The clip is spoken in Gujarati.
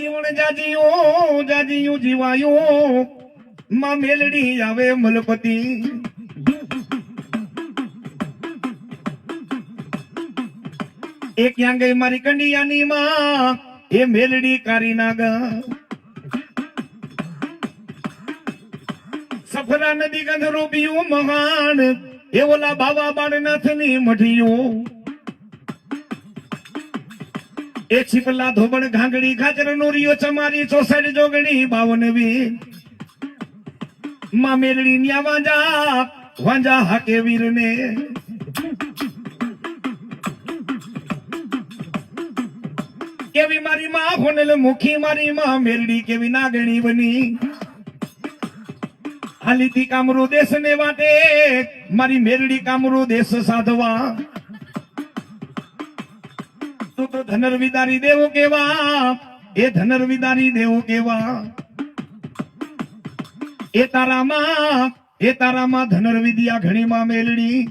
જીવન જાજીયું જાજીયું જીવાયું માં મેલડી આવે મલપતિ એ ક્યાં ગઈ મારી કંડિયાની માં એ મેલડી કારી નાગા સફરા નદી ગંધરો પીયું મહાન એ ઓલા બાબા બાળનાથ ની મઢિયું એ છીપલા ધોબણ ઘાંગડી ખાચર નોરીઓ ચમારી ચોસઠ જોગણી 52 માં મેલડી ન્યા વાંજા હાકે વીર ને કેવી મારી માં હોનલ મુખી મારી માં મેલડી કેવી નાગણી બની હાલીથી કામરૂ દેશ ને વાટે મારી મેલડી કામરૂ દેશ સાધવા તું તો ધનરવિદારી દેવો કેવા એ ધનરવિદારી દેવો કેવા એ તારામાં ધનરવિદ્યા ઘણી માં મેલડી